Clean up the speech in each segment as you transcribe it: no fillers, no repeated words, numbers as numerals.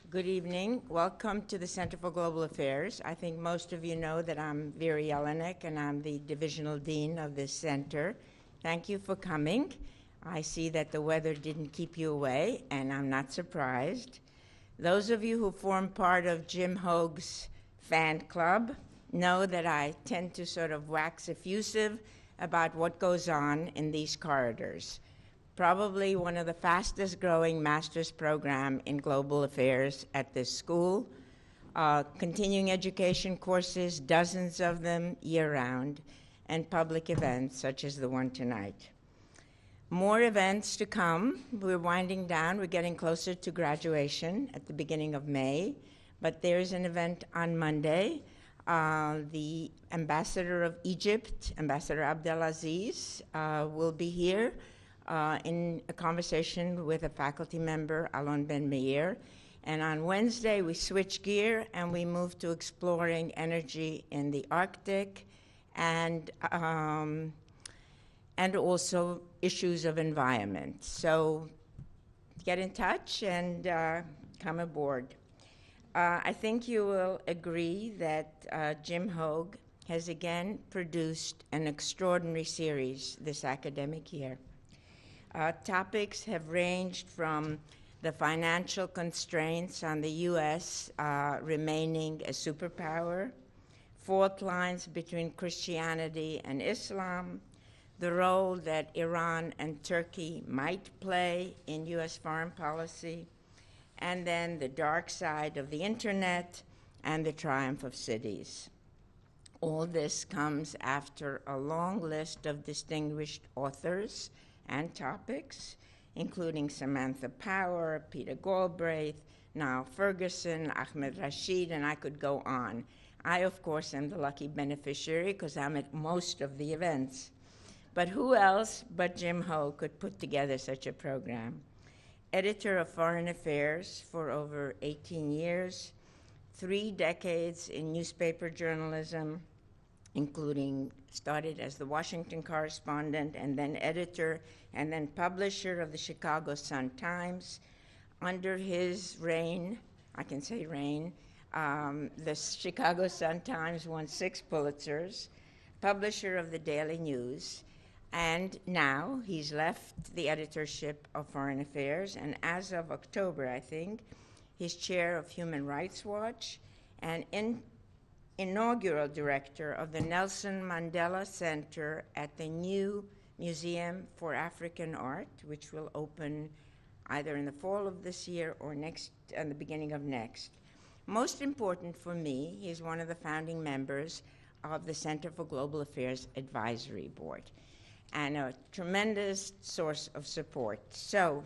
Good evening. Welcome to the Center for Global Affairs. I think most of you know that I'm Vera Jelinek, and I'm the Divisional Dean of this center. Thank you for coming. I see that the weather didn't keep you away, and I'm not surprised. Those of you who form part of Jim Hoag's fan club know that I tend to sort of wax effusive about what goes on in these corridors. Probably one of the fastest growing master's program in global affairs at this school. Continuing education courses, dozens of them year-round, and public events such as the one tonight. More events to come. We're winding down. We're getting closer to graduation at the beginning of May, but there's an event on Monday. The ambassador of Egypt, Ambassador Abdelaziz, will be here in a conversation with a faculty member, Alon Ben Meir. And on Wednesday, we switch gear and we move to exploring energy in the Arctic and also issues of environment. So get in touch and come aboard. I think you will agree that Jim Hoag has again produced an extraordinary series this academic year. Topics have ranged from the financial constraints on the U.S. Remaining a superpower, fault lines between Christianity and Islam, the role that Iran and Turkey might play in U.S. foreign policy, and then the dark side of the internet and the triumph of cities. All this comes after a long list of distinguished authors and topics, including Samantha Power, Peter Galbraith, Niall Ferguson, Ahmed Rashid, and I could go on. I, of course, am the lucky beneficiary because I'm at most of the events. But who else but Jim Hoag could put together such a program? Editor of Foreign Affairs for over 18 years, 3 decades in newspaper journalism, including started as the Washington correspondent and then editor and then publisher of the Chicago Sun-Times. Under his reign, I can say reign, the Chicago Sun-Times won 6 Pulitzers, publisher of the Daily News, and now he's left the editorship of Foreign Affairs, and as of October, I think, he's chair of Human Rights Watch and inaugural director of the Nelson Mandela Center at the new Museum for African Art, which will open either in the fall of this year or the beginning of next. Most important for me, he's one of the founding members of the Center for Global Affairs Advisory Board and a tremendous source of support. So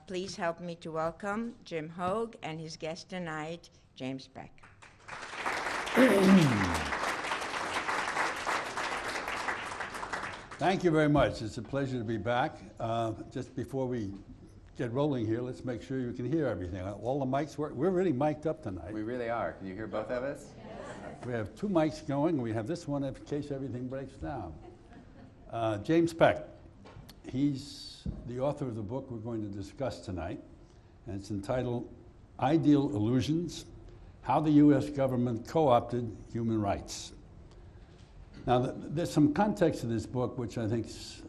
please help me to welcome Jim Hoag and his guest tonight, James Peck. Thank you very much. It's a pleasure to be back. Just before we get rolling here, let's make sure you can hear everything. All the mics work. We're really mic'd up tonight. We really are. Can you hear both of us? Yes. We have 2 mics going. We have this one in case everything breaks down. James Peck. He's the author of the book we're going to discuss tonight, and it's entitled Ideal Illusions: How the U.S. Government Co-opted Human Rights. Now, there's some context to this book which I think is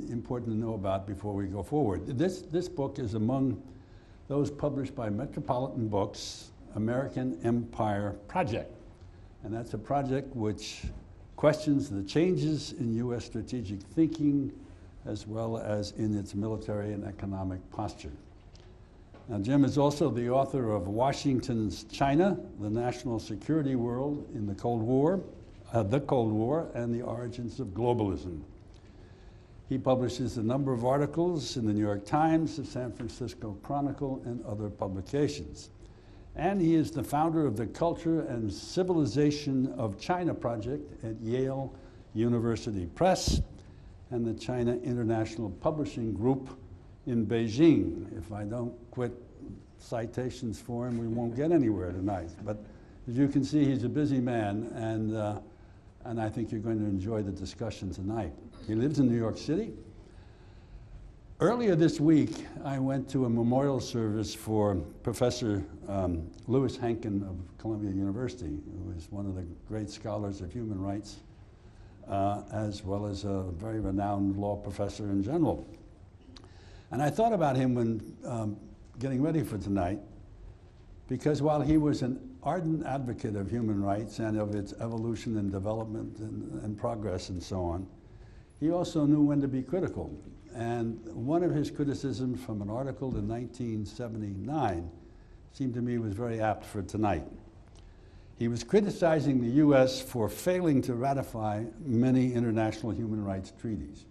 important to know about before we go forward. This book is among those published by Metropolitan Books, American Empire Project. And that's a project which questions the changes in U.S. strategic thinking as well as in its military and economic posture. Now, Jim is also the author of Washington's China, the National Security World in the Cold War, and the Origins of Globalism. He publishes a number of articles in the New York Times, the San Francisco Chronicle, and other publications. And he is the founder of the Culture and Civilization of China Project at Yale University Press and the China International Publishing Group in Beijing. If I don't quit citations for him, we won't get anywhere tonight. But as you can see, he's a busy man, and I think you're going to enjoy the discussion tonight. He lives in New York City. Earlier this week, I went to a memorial service for Professor Louis Hankin of Columbia University, who is one of the great scholars of human rights, as well as a very renowned law professor in general. And I thought about him when getting ready for tonight, because while he was an ardent advocate of human rights and of its evolution and development and progress and so on, he also knew when to be critical. And one of his criticisms from an article in 1979 seemed to me was very apt for tonight. He was criticizing the U.S. for failing to ratify many international human rights treaties.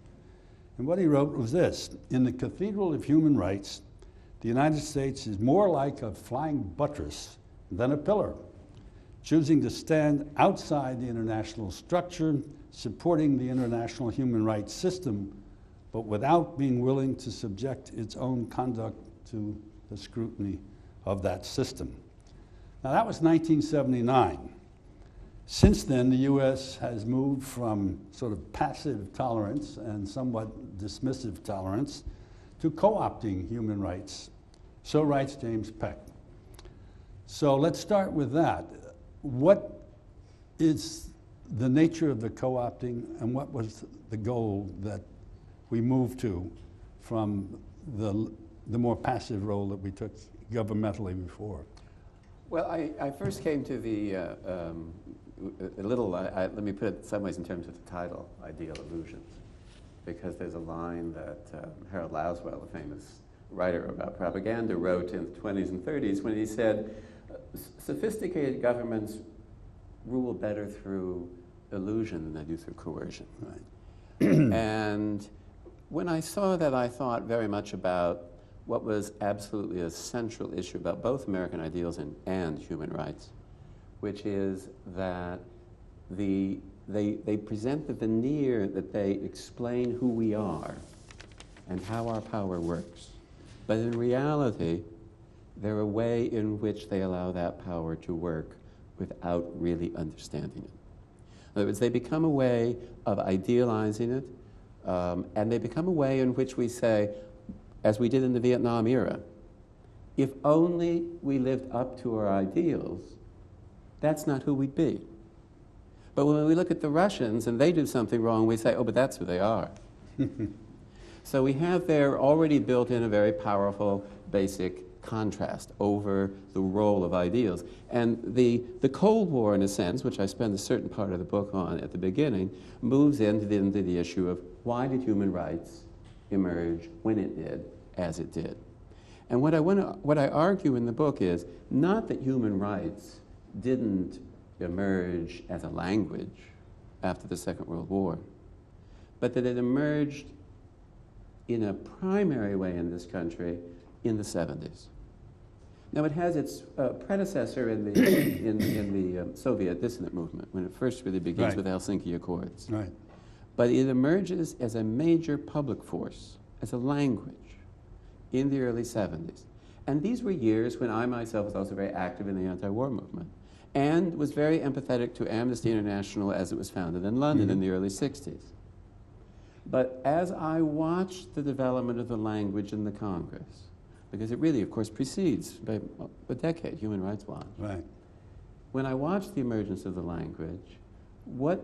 And what he wrote was this: in the Cathedral of Human Rights, the United States is more like a flying buttress than a pillar, choosing to stand outside the international structure, supporting the international human rights system, but without being willing to subject its own conduct to the scrutiny of that system. Now, that was 1979. Since then, the U.S. has moved from sort of passive tolerance and somewhat dismissive tolerance to co-opting human rights. So writes James Peck. So let's start with that. What is the nature of the co-opting, and what was the goal that we moved to from the more passive role that we took governmentally before? Well, I first came to the, let me put it in some ways in terms of the title, Ideal Illusions, because there's a line that Harold Laswell, a famous writer about propaganda, wrote in the 20s and 30s when he said, sophisticated governments rule better through illusion than they do through coercion. Right. And when I saw that, I thought very much about what was absolutely a central issue about both American ideals and human rights, which is that they present the veneer that they explain who we are and how our power works. But in reality, they're a way in which they allow that power to work without really understanding it. In other words, they become a way of idealizing it, and they become a way in which we say, as we did in the Vietnam era, if only we lived up to our ideals, that's not who we'd be. But when we look at the Russians and they do something wrong, we say, oh, but that's who they are. So we have there already built in a very powerful basic contrast over the role of ideals. And the Cold War, in a sense, which I spend a certain part of the book on at the beginning, moves into the issue of why did human rights emerge when it did, as it did. And what I argue in the book is not that human rights didn't emerge as a language after the Second World War, but that it emerged in a primary way in this country in the 70s. Now, it has its predecessor in the Soviet dissident movement, when it first really begins with Helsinki Accords. Right. But it emerges as a major public force, as a language, in the early 70s. And these were years when I myself was also very active in the anti-war movement and was very empathetic to Amnesty International as it was founded in London in the early 60s. But as I watched the development of the language in the Congress, because it really, of course, precedes by a decade, Human Rights Watch. Right. When I watched the emergence of the language, what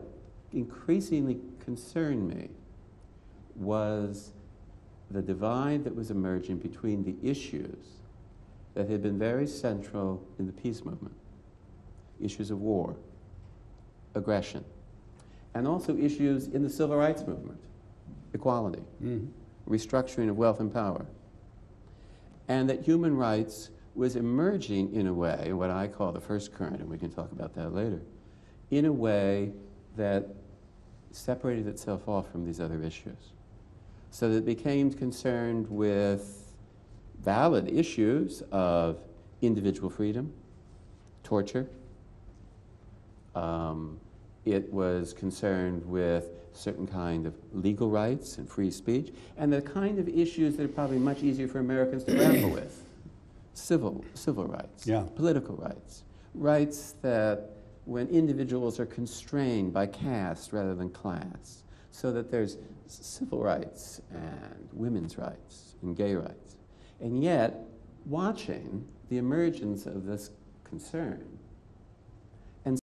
increasingly concerned me was the divide that was emerging between the issues that had been very central in the peace movement, issues of war, aggression, and also issues in the civil rights movement, equality, restructuring of wealth and power, and that human rights was emerging in a way, what I call the first current, and we can talk about that later, in a way that separated itself off from these other issues. So that it became concerned with valid issues of individual freedom, torture. It was concerned with certain kind of legal rights and free speech, and the kind of issues that are probably much easier for Americans to grapple with. Civil rights, political rights, rights that when individuals are constrained by caste rather than class, so that there's civil rights and women's rights and gay rights. And yet, watching the emergence of this concern